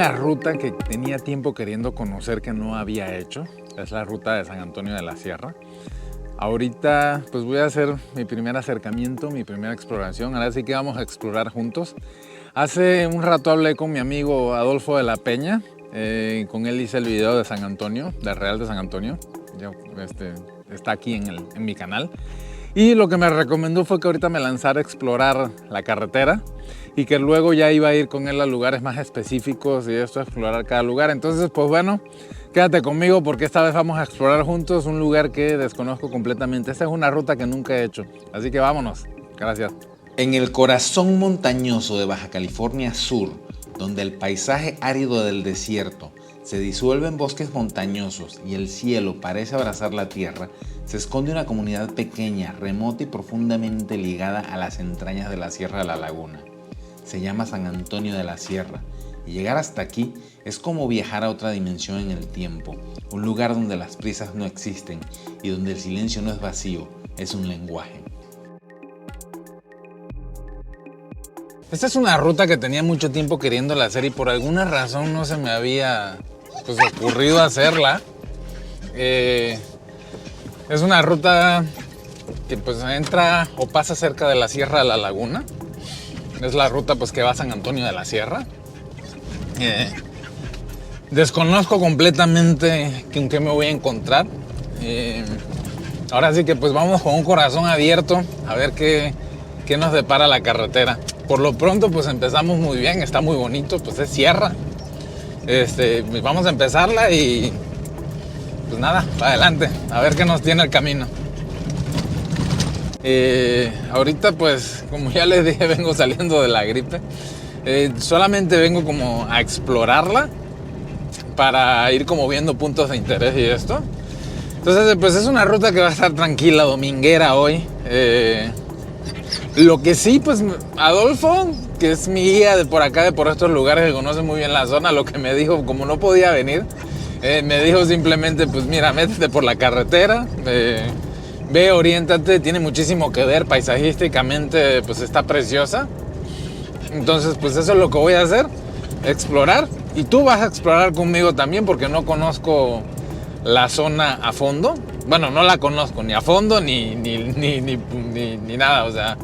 una ruta que tenía tiempo queriendo conocer que no había hecho. Es la ruta de San Antonio de la Sierra. Ahorita pues voy a hacer mi primer acercamiento, mi primera exploración. Ahora sí que vamos a explorar juntos. Hace un rato hablé con mi amigo Adolfo de la Peña. Con él hice el video de San Antonio, del Real de San Antonio. Está aquí en mi canal. Y lo que me recomendó fue que ahorita me lanzara a explorar la carretera y que luego ya iba a ir con él a lugares más específicos y esto, a explorar cada lugar. Entonces, pues bueno, quédate conmigo porque esta vez vamos a explorar juntos un lugar que desconozco completamente. Esta es una ruta que nunca he hecho, así que vámonos. Gracias. En el corazón montañoso de Baja California Sur, donde el paisaje árido del desierto se disuelve en bosques montañosos y el cielo parece abrazar la tierra, se esconde una comunidad pequeña, remota y profundamente ligada a las entrañas de la Sierra de la Laguna. Se llama San Antonio de la Sierra y llegar hasta aquí es como viajar a otra dimensión en el tiempo, un lugar donde las prisas no existen y donde el silencio no es vacío, es un lenguaje. Esta es una ruta que tenía mucho tiempo queriéndola hacer y por alguna razón no se me había ocurrido hacerla. Es una ruta que pues entra o pasa cerca de la Sierra de la Laguna. Es la ruta pues que va a San Antonio de la Sierra. Desconozco completamente con qué me voy a encontrar. Ahora sí que pues vamos con un corazón abierto a ver qué nos depara la carretera. Por lo pronto pues empezamos muy bien, está muy bonito, pues es sierra. Vamos a empezarla y pues nada, para adelante, a ver qué nos tiene el camino. Ahorita pues como ya les dije, vengo saliendo de la gripe. Solamente vengo como a explorarla para ir como viendo puntos de interés y esto. Entonces pues es una ruta que va a estar tranquila, dominguera hoy. Lo que sí, pues Adolfo, que es mi guía de por acá, de por estos lugares, que conoce muy bien la zona, lo que me dijo, como no podía venir, me dijo simplemente, pues mira, métete por la carretera, ve, oriéntate, tiene muchísimo que ver, paisajísticamente pues está preciosa. Entonces pues eso es lo que voy a hacer, explorar, y tú vas a explorar conmigo también porque no conozco la zona a fondo. Bueno, no la conozco ni a fondo ni nada, o sea,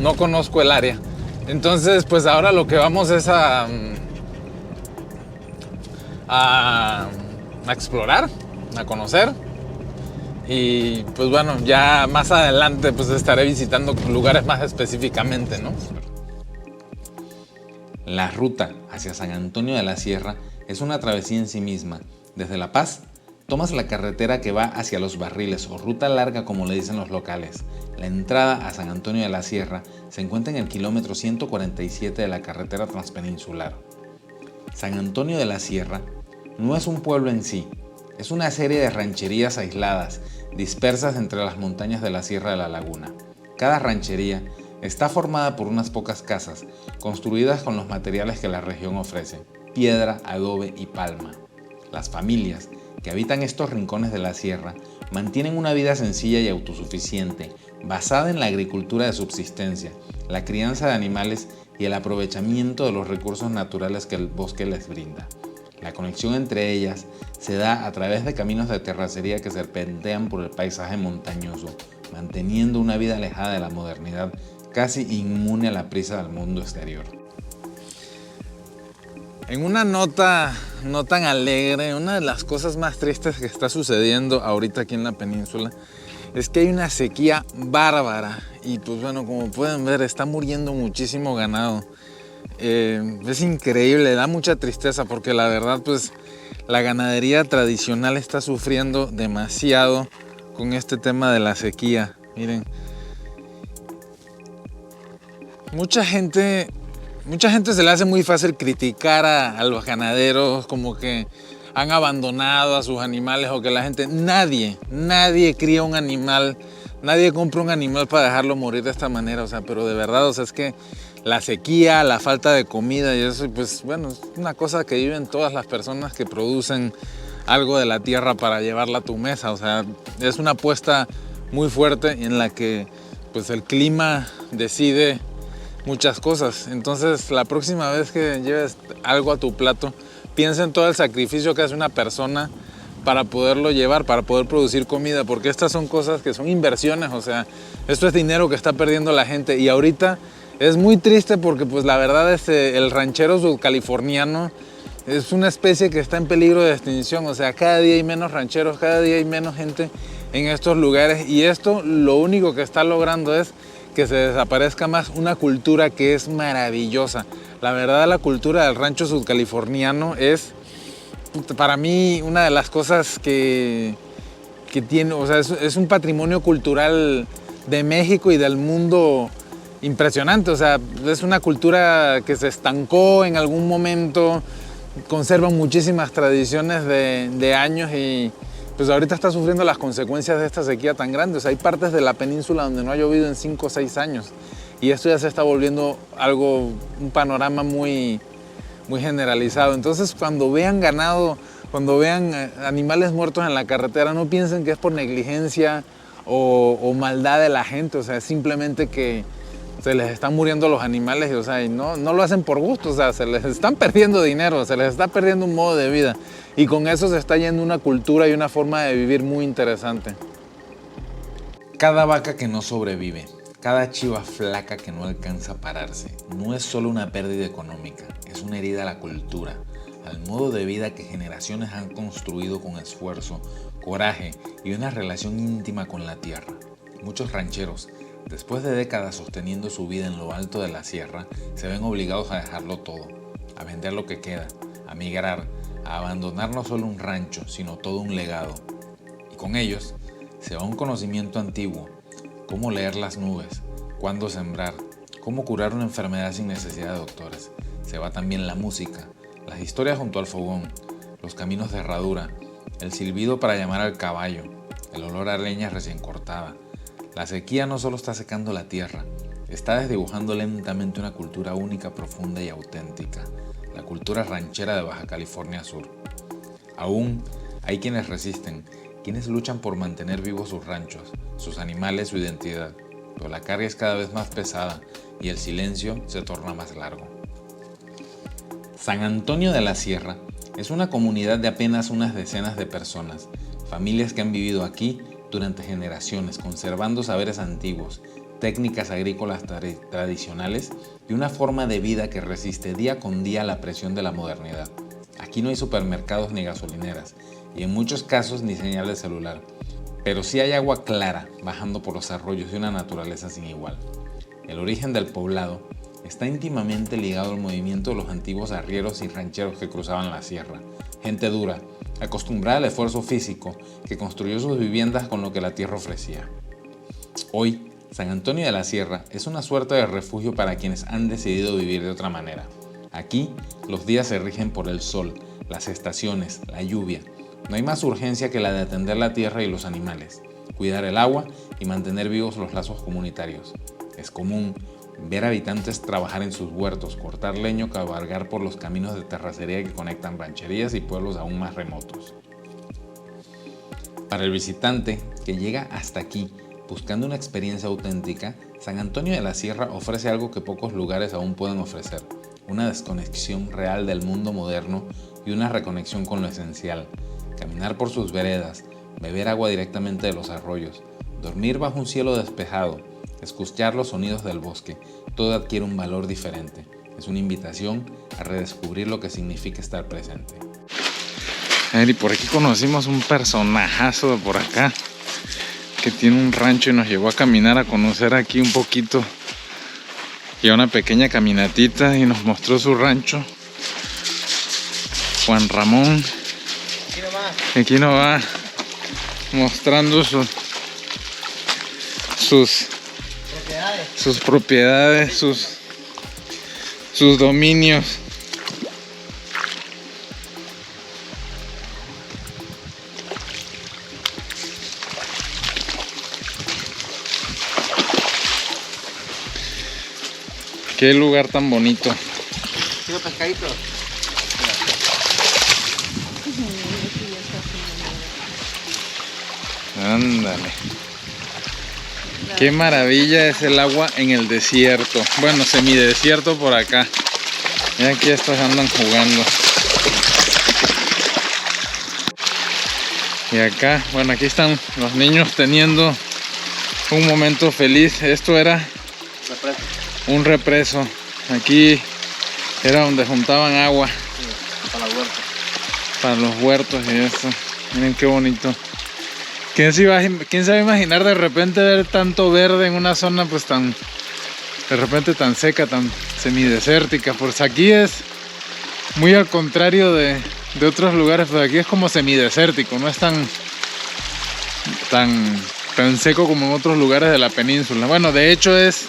no conozco el área. Entonces, pues ahora lo que vamos es a explorar, a conocer. Y pues bueno, ya más adelante pues estaré visitando lugares más específicamente, ¿no? La ruta hacia San Antonio de la Sierra es una travesía en sí misma. Desde La Paz, tomas la carretera que va hacia Los Barriles o ruta larga como le dicen los locales. La entrada a San Antonio de la Sierra se encuentra en el kilómetro 147 de la carretera transpeninsular. San Antonio de la Sierra no es un pueblo en sí, es una serie de rancherías aisladas, dispersas entre las montañas de la Sierra de la Laguna. Cada ranchería está formada por unas pocas casas, construidas con los materiales que la región ofrece: piedra, adobe y palma. Las familias que habitan estos rincones de la sierra mantienen una vida sencilla y autosuficiente, basada en la agricultura de subsistencia, la crianza de animales y el aprovechamiento de los recursos naturales que el bosque les brinda. La conexión entre ellas se da a través de caminos de terracería que serpentean por el paisaje montañoso, manteniendo una vida alejada de la modernidad, casi inmune a la prisa del mundo exterior. En una nota no tan alegre, una de las cosas más tristes que está sucediendo ahorita aquí en la península es que hay una sequía bárbara y pues bueno, como pueden ver, está muriendo muchísimo ganado. Es increíble, da mucha tristeza porque la verdad pues la ganadería tradicional está sufriendo demasiado con este tema de la sequía. Miren, mucha gente se le hace muy fácil criticar a los ganaderos, como que han abandonado a sus animales o que la gente... Nadie cría un animal, nadie compra un animal para dejarlo morir de esta manera, o sea, pero de verdad, o sea, es que la sequía, la falta de comida y eso, pues bueno, es una cosa que viven todas las personas que producen algo de la tierra para llevarla a tu mesa, o sea, es una apuesta muy fuerte en la que pues el clima decide muchas cosas. Entonces, la próxima vez que lleves algo a tu plato, piensa en todo el sacrificio que hace una persona para poderlo llevar, para poder producir comida, porque estas son cosas que son inversiones, o sea, esto es dinero que está perdiendo la gente. Y ahorita es muy triste porque pues la verdad es el ranchero sudcaliforniano es una especie que está en peligro de extinción, o sea, cada día hay menos rancheros, cada día hay menos gente en estos lugares, y esto lo único que está logrando es que se desaparezca más una cultura que es maravillosa. La verdad, la cultura del rancho sudcaliforniano es, para mí, una de las cosas que tiene, o sea, es un patrimonio cultural de México y del mundo impresionante. O sea, es una cultura que se estancó en algún momento, conserva muchísimas tradiciones de años y pues ahorita está sufriendo las consecuencias de esta sequía tan grande. O sea, hay partes de la península donde no ha llovido en 5 o 6 años y esto ya se está volviendo un panorama muy generalizado. Entonces, cuando vean ganado, cuando vean animales muertos en la carretera, no piensen que es por negligencia o maldad de la gente. O sea, es simplemente que se les están muriendo los animales, o sea, y no lo hacen por gusto, o sea, se les están perdiendo dinero, se les está perdiendo un modo de vida. Y con eso se está yendo una cultura y una forma de vivir muy interesante. Cada vaca que no sobrevive, cada chiva flaca que no alcanza a pararse, no es solo una pérdida económica, es una herida a la cultura, al modo de vida que generaciones han construido con esfuerzo, coraje y una relación íntima con la tierra. Muchos rancheros, después de décadas sosteniendo su vida en lo alto de la sierra, se ven obligados a dejarlo todo, a vender lo que queda, a migrar, a abandonar no solo un rancho, sino todo un legado. Y con ellos se va un conocimiento antiguo, cómo leer las nubes, cuándo sembrar, cómo curar una enfermedad sin necesidad de doctores. Se va también la música, las historias junto al fogón, los caminos de herradura, el silbido para llamar al caballo, el olor a leña recién cortada. La sequía no solo está secando la tierra, está desdibujando lentamente una cultura única, profunda y auténtica, la cultura ranchera de Baja California Sur. Aún hay quienes resisten, quienes luchan por mantener vivos sus ranchos, sus animales, su identidad, pero la carga es cada vez más pesada y el silencio se torna más largo. San Antonio de la Sierra es una comunidad de apenas unas decenas de personas, familias que han vivido aquí durante generaciones, conservando saberes antiguos, técnicas agrícolas tradicionales y una forma de vida que resiste día con día la presión de la modernidad. Aquí no hay supermercados ni gasolineras, y en muchos casos ni señal de celular, pero sí hay agua clara bajando por los arroyos de una naturaleza sin igual. El origen del poblado está íntimamente ligado al movimiento de los antiguos arrieros y rancheros que cruzaban la sierra, gente dura, acostumbrada al esfuerzo físico, que construyó sus viviendas con lo que la tierra ofrecía. Hoy, San Antonio de la Sierra es una suerte de refugio para quienes han decidido vivir de otra manera. Aquí, los días se rigen por el sol, las estaciones, la lluvia. No hay más urgencia que la de atender la tierra y los animales, cuidar el agua y mantener vivos los lazos comunitarios. Es común ver habitantes trabajar en sus huertos, cortar leño, cabalgar por los caminos de terracería que conectan rancherías y pueblos aún más remotos. Para el visitante que llega hasta aquí buscando una experiencia auténtica, San Antonio de la Sierra ofrece algo que pocos lugares aún pueden ofrecer: una desconexión real del mundo moderno y una reconexión con lo esencial. Caminar por sus veredas, beber agua directamente de los arroyos, dormir bajo un cielo despejado, escuchar los sonidos del bosque, todo adquiere un valor diferente. Es una invitación a redescubrir lo que significa estar presente. Y por aquí conocimos un personajazo de por acá que tiene un rancho y nos llevó a caminar, a conocer aquí un poquito y a una pequeña caminatita y nos mostró su rancho. Juan Ramón, aquí nos va mostrando sus propiedades, sus dominios. Qué lugar tan bonito. ¿Quiero pescadito? Ándale. Qué maravilla es el agua en el desierto. Bueno, semidesierto por acá. Y aquí estos andan jugando. Y acá, bueno, aquí están los niños teniendo un momento feliz. Esto era un represo. Aquí era donde juntaban agua. Para la huerta. Para los huertos y eso. Miren qué bonito. ¿Quién se va a imaginar de repente ver tanto verde en una zona pues tan, de repente tan seca, tan semidesértica? Pues aquí es muy al contrario de otros lugares, pues aquí es como semidesértico, no es tan seco como en otros lugares de la península. Bueno, de hecho es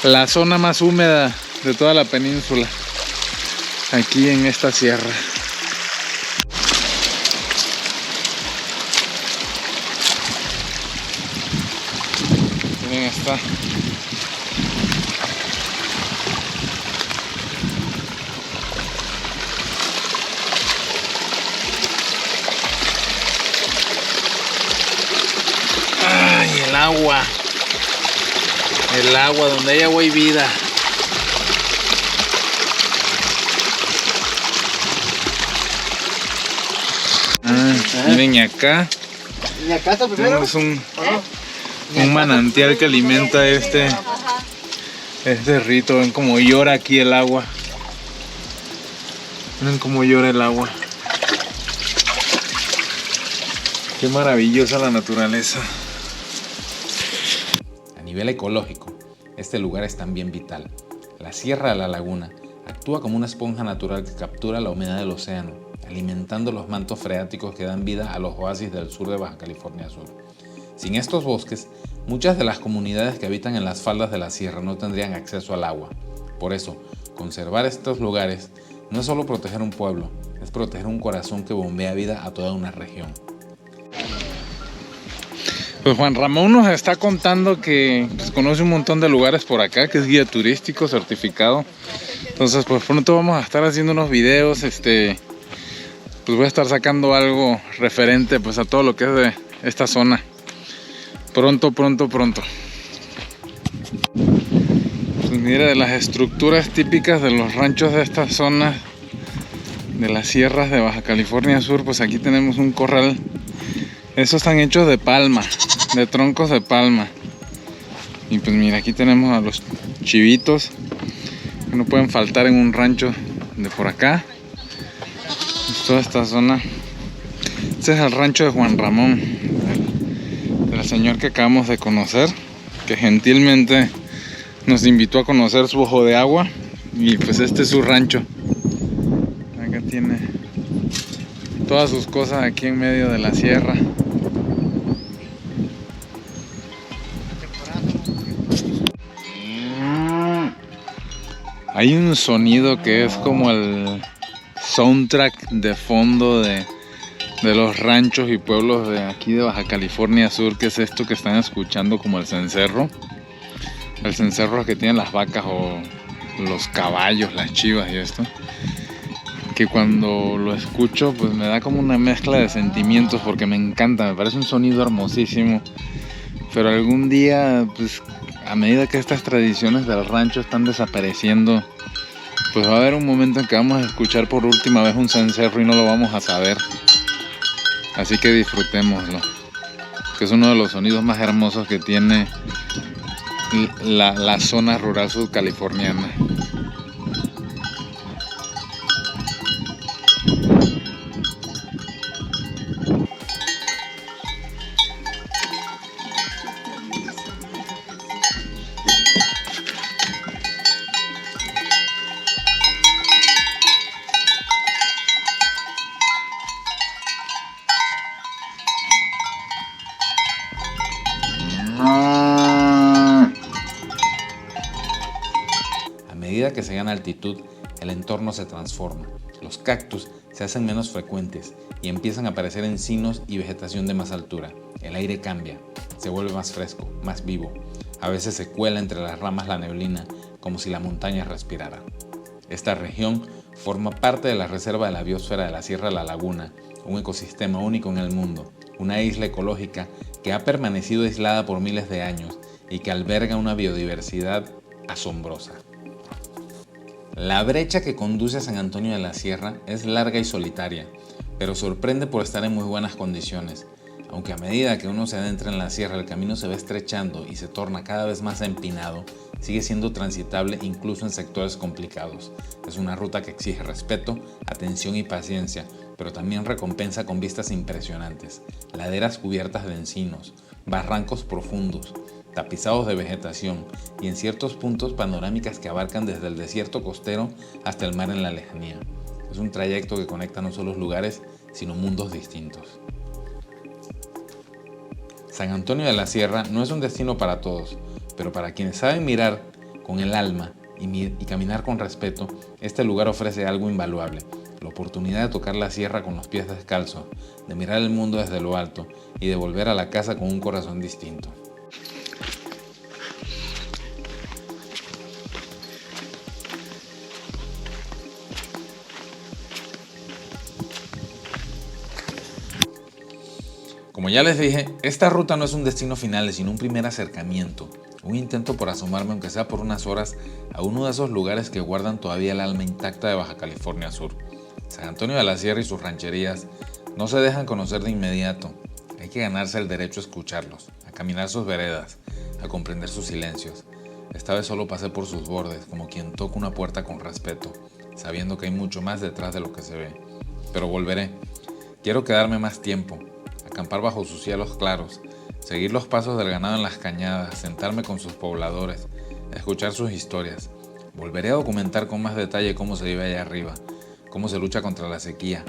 la zona más húmeda de toda la península, aquí en esta sierra. Miren, está. Ay, el agua. El agua, donde hay agua y vida. Miren, y acá ¿Y acá está primero? tenemos un manantial que alimenta este rito. Ven cómo llora aquí el agua. Miren cómo llora el agua. Qué maravillosa la naturaleza. A nivel ecológico, este lugar es también vital. La Sierra de la Laguna actúa como una esponja natural que captura la humedad del océano, alimentando los mantos freáticos que dan vida a los oasis del sur de Baja California Sur. Sin estos bosques, muchas de las comunidades que habitan en las faldas de la sierra no tendrían acceso al agua. Por eso, conservar estos lugares no es solo proteger un pueblo, es proteger un corazón que bombea vida a toda una región. Pues Juan Ramón nos está contando que pues, conoce un montón de lugares por acá, que es guía turístico certificado. Entonces, pues pronto vamos a estar haciendo unos videos, pues voy a estar sacando algo referente pues a todo lo que es de esta zona. Pronto. Pues mira, de las estructuras típicas de los ranchos de esta zona, de las sierras de Baja California Sur, pues aquí tenemos un corral. Estos están hechos de palma, de troncos de palma. Y pues mira, aquí tenemos a los chivitos que no pueden faltar en un rancho de por acá. Es toda esta zona. Este es el rancho de Juan Ramón, del señor que acabamos de conocer, que gentilmente nos invitó a conocer su ojo de agua. Y pues este es su rancho. Acá tiene todas sus cosas aquí en medio de la sierra. Hay un sonido que es como el soundtrack de fondo de los ranchos y pueblos de aquí de Baja California Sur, que es esto que están escuchando como el cencerro. El cencerro que tienen las vacas o los caballos, las chivas y esto. Que cuando lo escucho pues me da como una mezcla de sentimientos porque me encanta, me parece un sonido hermosísimo. Pero algún día, pues a medida que estas tradiciones del rancho están desapareciendo, pues va a haber un momento en que vamos a escuchar por última vez un cencerro y no lo vamos a saber. Así que disfrutémoslo, que es uno de los sonidos más hermosos que tiene la zona rural sudcaliforniana. A medida que se gana altitud, el entorno se transforma. Los cactus se hacen menos frecuentes y empiezan a aparecer encinos y vegetación de más altura. El aire cambia, se vuelve más fresco, más vivo. A veces se cuela entre las ramas la neblina, como si la montaña respirara. Esta región forma parte de la Reserva de la Biosfera de la Sierra de la Laguna, un ecosistema único en el mundo, una isla ecológica que ha permanecido aislada por miles de años y que alberga una biodiversidad asombrosa. La brecha que conduce a San Antonio de la Sierra es larga y solitaria, pero sorprende por estar en muy buenas condiciones. Aunque a medida que uno se adentra en la sierra el camino se va estrechando y se torna cada vez más empinado, sigue siendo transitable incluso en sectores complicados. Es una ruta que exige respeto, atención y paciencia, pero también recompensa con vistas impresionantes, laderas cubiertas de encinos, barrancos profundos, tapizados de vegetación y en ciertos puntos panorámicas que abarcan desde el desierto costero hasta el mar en la lejanía. Es un trayecto que conecta no solo lugares, sino mundos distintos. San Antonio de la Sierra no es un destino para todos, pero para quienes saben mirar con el alma y caminar con respeto, este lugar ofrece algo invaluable: la oportunidad de tocar la sierra con los pies descalzos, de mirar el mundo desde lo alto y de volver a la casa con un corazón distinto. Como ya les dije, esta ruta no es un destino final, sino un primer acercamiento, un intento por asomarme, aunque sea por unas horas, a uno de esos lugares que guardan todavía el alma intacta de Baja California Sur. San Antonio de la Sierra y sus rancherías no se dejan conocer de inmediato. Hay que ganarse el derecho a escucharlos, a caminar sus veredas, a comprender sus silencios. Esta vez solo pasé por sus bordes, como quien toca una puerta con respeto, sabiendo que hay mucho más detrás de lo que se ve. Pero volveré. Quiero quedarme más tiempo, acampar bajo sus cielos claros, seguir los pasos del ganado en las cañadas, sentarme con sus pobladores, escuchar sus historias. Volveré a documentar con más detalle cómo se vive allá arriba, cómo se lucha contra la sequía,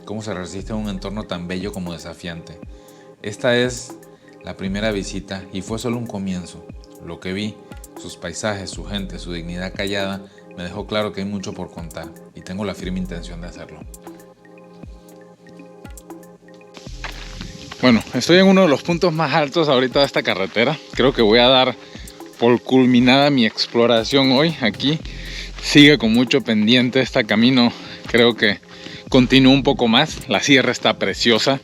cómo se resiste a un entorno tan bello como desafiante. Esta es la primera visita y fue solo un comienzo. Lo que vi, sus paisajes, su gente, su dignidad callada, me dejó claro que hay mucho por contar y tengo la firme intención de hacerlo. Bueno, estoy en uno de los puntos más altos ahorita de esta carretera. Creo que voy a dar por culminada mi exploración hoy. Aquí sigue con mucho pendiente este camino. Creo que continúa un poco más. La sierra está preciosa.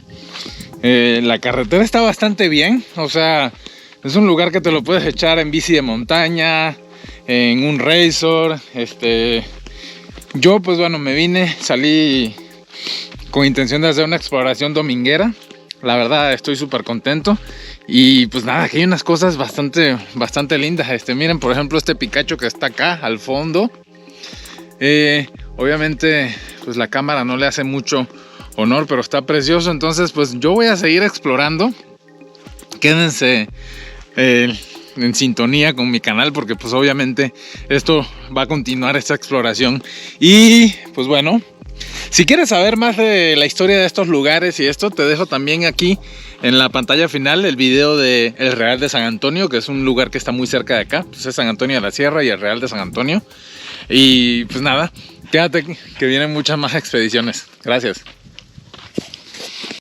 La carretera está bastante bien. O sea, es un lugar que te lo puedes echar en bici de montaña, en un razor. Yo pues bueno, salí con intención de hacer una exploración dominguera. La verdad estoy súper contento y pues nada, aquí hay unas cosas bastante lindas. Miren, por ejemplo, este picacho que está acá al fondo. Obviamente pues la cámara no le hace mucho honor, pero está precioso. Entonces pues yo voy a seguir explorando. Quédense en sintonía con mi canal, porque pues obviamente esto va a continuar, esta exploración. Y pues bueno, si quieres saber más de la historia de estos lugares y esto, te dejo también aquí en la pantalla final el video de El Real de San Antonio, que es un lugar que está muy cerca de acá. Pues es San Antonio de la Sierra y El Real de San Antonio. Y pues nada, quédate que vienen muchas más expediciones. Gracias.